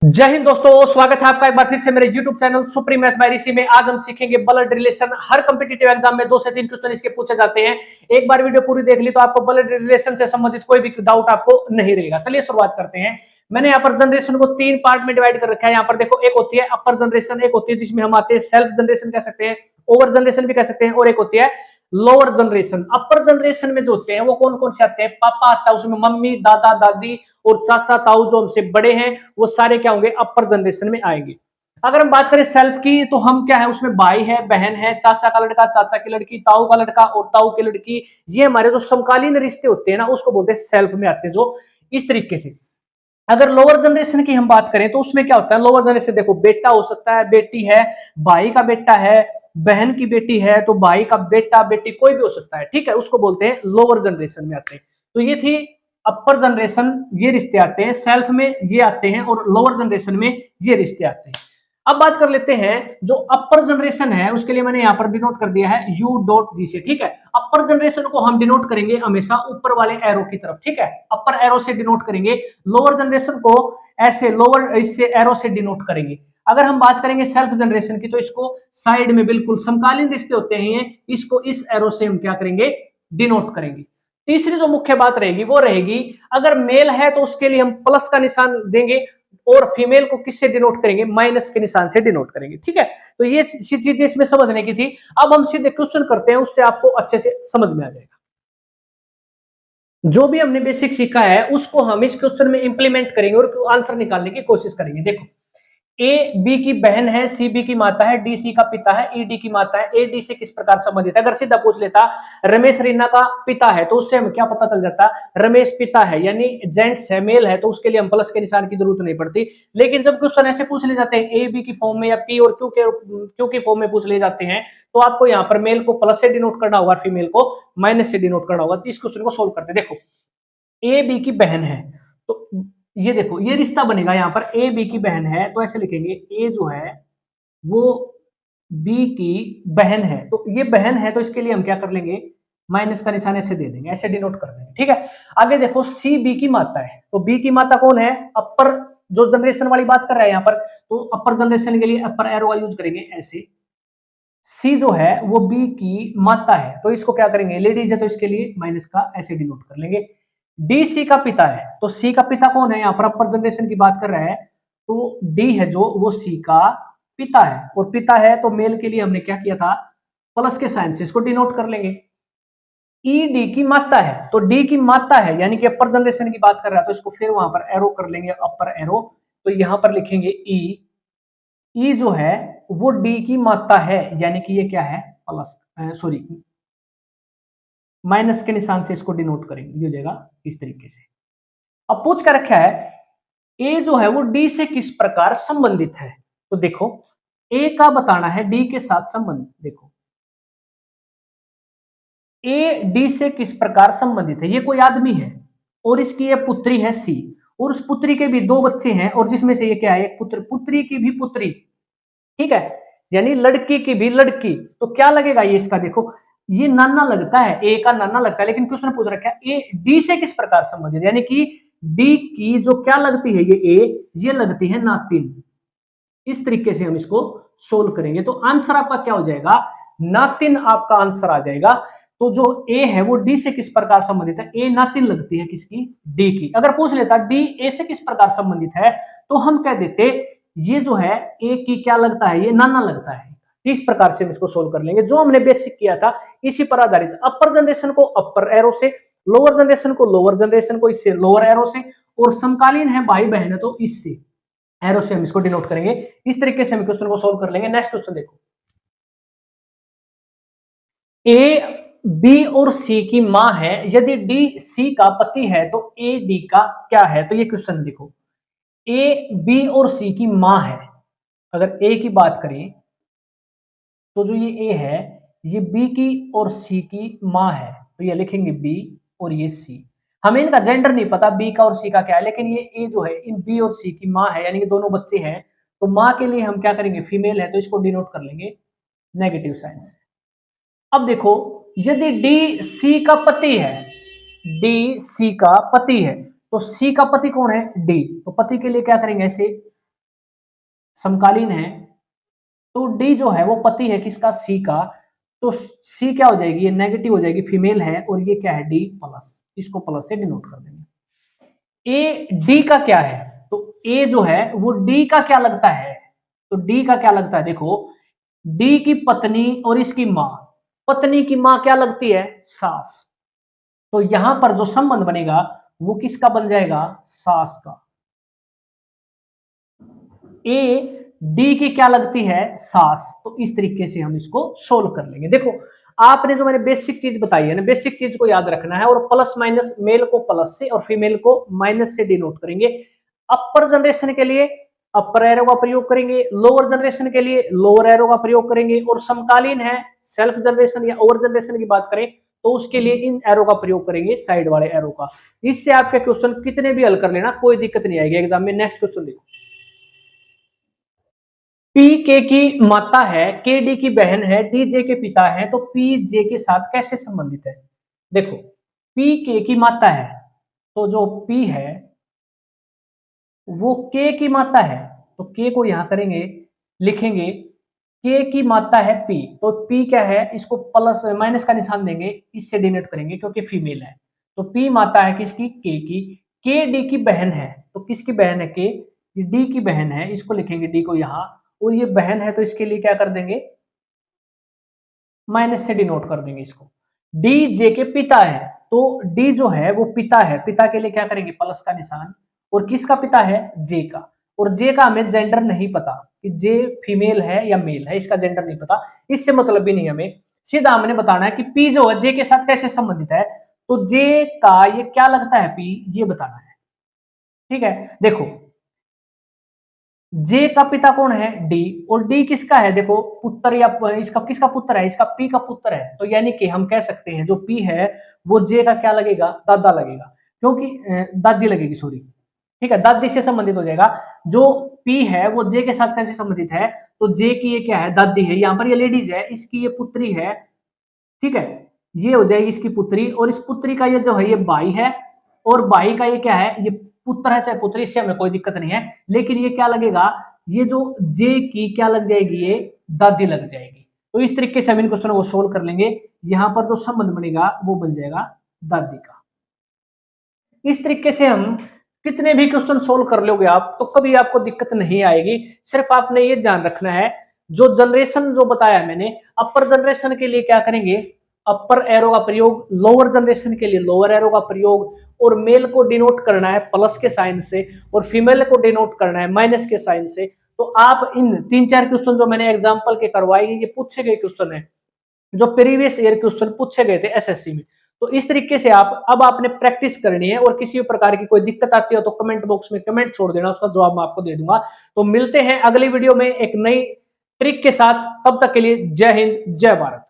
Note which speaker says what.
Speaker 1: जय हिंद दोस्तों, स्वागत है आपका एक बार फिर से मेरे YouTube channel supreme math by Rishi में। आज हम सीखेंगे ब्लड रिलेशन। हर कॉम्पिटिटिव एग्जाम में 2 से 3 क्वेश्चन इसके पूछे जाते हैं। एक बार वीडियो पूरी देख ली तो आपको ब्लड रिलेशन से संबंधित कोई भी डाउट आपको नहीं रहेगा। चलिए शुरुआत करते हैं। मैंने यहाँ पर जनरेशन को 3 पार्ट में डिवाइड कर रखा है। यहाँ पर देखो, एक होती है अपर जनरेशन, एक होती है जिसमें हम आते हैं सेल्फ जनरेशन कह सकते हैं, ओवर जनरेशन भी कह सकते हैं, और एक होती है लोअर जनरेशन। अपर जनरेशन में जो होते हैं वो कौन कौन से आते हैं? पापा आता है, उसमें मम्मी, दादा, दादी और चाचा, ताऊ जो हमसे बड़े हैं वो सारे क्या होंगे? अपर जनरेशन में आएंगे। अगर हम बात करें सेल्फ की तो हम क्या है, उसमें भाई है, बहन है, चाचा का लड़का, चाचा की लड़की, ताऊ का लड़का और ताऊ की लड़की। ये हमारे जो समकालीन रिश्ते होते हैं ना, उसको बोलते हैं सेल्फ में आते हैं, जो इस तरीके से। अगर लोअर जनरेशन की हम बात करें तो उसमें क्या होता है? लोअर जनरेशन देखो, बेटा हो सकता है, बेटी है, भाई का बेटा है, बहन की बेटी है, तो भाई का बेटा बेटी कोई भी हो सकता है, ठीक है, उसको बोलते हैं लोअर जनरेशन में आते हैं। तो ये थी अपर जनरेशन, ये रिश्ते आते हैं, सेल्फ में ये आते हैं और लोअर जनरेशन में ये रिश्ते आते हैं। अब बात कर लेते हैं जो अपर जनरेशन है, उसके लिए मैंने यहां पर डिनोट कर दिया है यू डॉट जी से, ठीक है। अपर जनरेशन को हम डिनोट करेंगे हमेशा ऊपर वाले एरो की तरफ, ठीक है, अपर एरो से डिनोट करेंगे। लोअर जनरेशन को ऐसे लोअर इससे एरो से डिनोट करेंगे। अगर हम बात करेंगे सेल्फ जनरेशन की तो इसको साइड में बिल्कुल समकालीन रिश्ते होते हैं, इसको इस एरो से हम क्या करेंगे? डिनोट करेंगे। तीसरी जो मुख्य बात रहेगी वो रहेगी, अगर मेल है तो उसके लिए हम प्लस का निशान देंगे और फीमेल को किससे डिनोट करेंगे? माइनस के निशान से डिनोट करेंगे, ठीक है। तो ये चीजें इसमें समझने की थी। अब हम सीधे क्वेश्चन करते हैं, उससे आपको अच्छे से समझ में आ जाएगा। जो भी हमने बेसिक सीखा है उसको हम इस क्वेश्चन में इंप्लीमेंट करेंगे और आंसर निकालने की कोशिश करेंगे। देखो, ए बी की बहन है, सी बी की माता है, डी सी का पिता है, ई डी की माता है, ए डी से किस प्रकार संबंधित है? अगर सीधा पूछ लेता रमेश रीना का पिता है तो उससे हमें क्या पता चल जाता? रमेश पिता है, यानी जेंट्स है, मेल है, तो उसके लिए हम प्लस के निशान की जरूरत नहीं पड़ती। लेकिन जब क्वेश्चन ऐसे पूछ ले जाते हैं ए बी की फॉर्म में या पी और क्यू की फॉर्म में पूछ ले जाते हैं, तो आपको यहाँ पर मेल को प्लस से डिनोट करना होगा, फीमेल को माइनस से डिनोट करना होगा। तो इस क्वेश्चन को सोल्व करते देखो, ए बी की बहन है तो ये देखो, ये रिश्ता बनेगा। यहाँ पर ए बी की बहन है तो ऐसे लिखेंगे, ए जो है वो बी की बहन है, तो ये बहन है तो इसके लिए हम क्या कर लेंगे? माइनस का निशान ऐसे दे देंगे, ऐसे डिनोट कर देंगे, ठीक है। आगे देखो, सी बी की माता है, तो बी की माता कौन है? अपर जो जनरेशन वाली बात कर रहा है यहाँ पर, तो अपर जनरेशन के लिए अपर एरो का यूज करेंगे ऐसे। सी जो है वो बी की माता है तो इसको क्या करेंगे? लेडीज है तो इसके लिए माइनस का ऐसे डिनोट कर लेंगे। डी सी का पिता है, तो सी का पिता कौन है? यहाँ पर अपर जनरेशन की बात कर रहा है, तो डी है जो वो सी का पिता है, और पिता है तो मेल के लिए हमने क्या किया था? प्लस के साइन से इसको डिनोट कर लेंगे। ई डी की माता है, तो डी की माता है यानी कि अपर जनरेशन की बात कर रहा है, तो इसको फिर वहां पर एरो कर लेंगे, अपर एरो। तो यहां पर लिखेंगे ई, ई जो है वो डी की माता है, यानी कि ये क्या है? प्लस, सॉरी, माइनस के निशान से इसको डिनोट करेंगे, ये हो जाएगा इस तरीके से। अब पूछ कर रखा है ए जो है वो डी से किस प्रकार संबंधित है, तो देखो ए का बताना है डी के साथ संबंध। देखो, ए डी से किस प्रकार संबंधित है? ये कोई आदमी है और इसकी ये पुत्री है सी, और उस पुत्री के भी 2 बच्चे हैं, और जिसमें से ये क्या है? एक पुत्र, पुत्री की भी पुत्री, ठीक है, यानी लड़की की भी लड़की। तो क्या लगेगा ये इसका? देखो, ये नाना लगता है, ए का नाना लगता है, लेकिन क्वेश्चन पूछ रखा है ए डी से किस प्रकार संबंधित, यानी कि डी की जो क्या लगती है, ये लगती है नातिन। इस तरीके से हम इसको सोल्व करेंगे तो आंसर आपका क्या हो जाएगा? नातिन आपका आंसर आ जाएगा। तो जो ए है वो डी से किस प्रकार संबंधित है? ए नातिन लगती है किसकी? डी की। अगर पूछ लेता डी ए से किस प्रकार संबंधित है, तो हम कह देते ये जो है ए की क्या लगता है? ये नाना लगता है। इस प्रकार से हम इसको सोल्व कर लेंगे, जो हमने बेसिक किया था इसी पर आधारित। अपर जनरेशन को अपर एरो से, लोअर जनरेशन को लोअर जनरेशन को इससे लोअर एरो से, और समकालीन है भाई बहन है तो इससे एरो से हम इसको डिनोट करेंगे। इस तरीके से हम क्वेश्चन को सोल्व कर लेंगे। नेक्स्ट क्वेश्चन देखो, ए बी और सी की मां है, यदि डी सी का पति है तो ए डी का क्या है? तो ये क्वेश्चन देखो, ए बी और सी की मां है। अगर ए की बात करें तो जो ये ए है ये बी की और सी की मां है, तो ये लिखेंगे बी और ये सी। हमें इनका जेंडर नहीं पता बी का और सी का क्या है, लेकिन ये ए जो है इन बी और सी की मां है, यानी कि दोनों बच्चे हैं, तो मां के लिए हम क्या करेंगे? फीमेल है तो इसको डिनोट कर लेंगे नेगेटिव साइन से। अब देखो, यदि डी सी का पति है, डी सी का पति है, तो सी का पति कौन है? डी, तो पति के लिए क्या करेंगे? ऐसे समकालीन है, तो डी जो है वो पति है किसका, सी का, तो सी क्या हो जाएगी, ये नेगेटिव हो जाएगी, फीमेल है, और ये क्या है, डी प्लस, इसको प्लस से डिनोट कर देंगे। ए डी का क्या है, तो ए जो है वो डी का क्या लगता है, तो डी का क्या लगता है, देखो डी की पत्नी और इसकी मां, पत्नी की मां क्या लगती है, सास, तो यहां पर जो संबंध बनेगा वो किसका बन जाएगा, सास का। ए डी की क्या लगती है, सास, तो इस तरीके से हम इसको सोल्व कर लेंगे। देखो आपने जो मैंने बेसिक चीज बताई है ना, बेसिक चीज को याद रखना है, और प्लस माइनस, मेल को प्लस से और फीमेल को माइनस से डिनोट करेंगे। अपर जनरेशन के लिए अपर एरो का प्रयोग करेंगे, लोअर जनरेशन के लिए लोअर एरो का प्रयोग करेंगे, और समकालीन है सेल्फ जनरेशन या ओवर जनरेशन की बात करें तो उसके लिए इन एरो का प्रयोग करेंगे, साइड वाले एरो का। इससे आपके क्वेश्चन कितने भी हल कर लेना, कोई दिक्कत नहीं आएगी एग्जाम में। नेक्स्ट क्वेश्चन देखो, पी के की माता है, के डी की बहन है, डी जे के पिता है, तो पी जे के साथ कैसे संबंधित है। देखो पी के की माता है, तो जो पी है वो के की माता है, तो के को यहां करेंगे, लिखेंगे के की माता है पी, तो पी क्या है, इसको प्लस माइनस का निशान देंगे, इससे डिनोट करेंगे क्योंकि फीमेल है, तो पी माता है किसकी, के की। के डी की बहन है, तो किसकी बहन है, के डी की बहन है, इसको लिखेंगे डी को यहां, और ये बहन है तो इसके लिए क्या कर देंगे, माइनस से डिनोट कर देंगे इसको। डी जे के पिता है, तो डी जो है वो पिता है, पिता के लिए क्या करेंगे, प्लस का निशान, और किसका पिता है, जे का, और जे का हमें जेंडर नहीं पता कि जे फीमेल है या मेल है, इसका जेंडर नहीं पता, इससे मतलब भी नहीं हमें, सीधा हमने बताना है कि पी जो है जे के साथ कैसे संबंधित है, तो जे का ये क्या लगता है पी, ये बताना है। ठीक है, देखो जे का पिता कौन है, डी, और डी किसका है, देखो पुत्र, या इसका किसका पुत्र है, इसका पी का पुत्र है, तो यानी कि हम कह सकते हैं जो पी है वो जे का क्या लगेगा, दादा लगेगा, क्योंकि दादी लगेगी, सॉरी, ठीक है, दादी से संबंधित हो जाएगा। जो पी है वो जे के साथ कैसे संबंधित है, तो जे की ये क्या है, दादी है, यहाँ पर ये लेडीज है, इसकी ये पुत्री है, ठीक है, ये हो जाएगी इसकी पुत्री, और इस पुत्री का ये जो है ये भाई है, और भाई का ये क्या है, ये पुत्र है चाहे पुत्री, इससे हमें कोई दिक्कत नहीं है, लेकिन ये क्या लगेगा, ये जो जे की क्या लग जाएगी, ये दादी लग जाएगी। तो इस तरीके से हम इन क्वेश्चन को सोल्व कर लेंगे, यहाँ पर जो संबंध बनेगा वो बन जाएगा दादी का। इस तरीके से हम कितने भी क्वेश्चन सोल्व कर लोगे आप, तो कभी आपको दिक्कत नहीं आएगी। सिर्फ आपने ये ध्यान रखना है, जो जनरेशन जो बताया मैंने, अपर जनरेशन के लिए क्या करेंगे, अपर एरो का प्रयोग, लोअर जनरेशन के लिए लोअर एरो का प्रयोग, और मेल को डिनोट करना है प्लस के साइन से, और फीमेल को डिनोट करना है माइनस के साइन से। तो आप इन 3-4 क्वेश्चन जो मैंने एग्जांपल के करवाए, ये पूछे गए क्वेश्चन है, जो प्रीवियस ईयर क्वेश्चन पूछे गए थे एसएससी में। तो इस तरीके से आप अब आपने प्रैक्टिस करनी है, और किसी भी प्रकार की कोई दिक्कत आती है तो कमेंट बॉक्स में कमेंट छोड़ देना, उसका जवाब मैं आपको दे दूंगा। तो मिलते हैं अगली वीडियो में एक नई ट्रिक के साथ, तब तक के लिए जय हिंद जय भारत।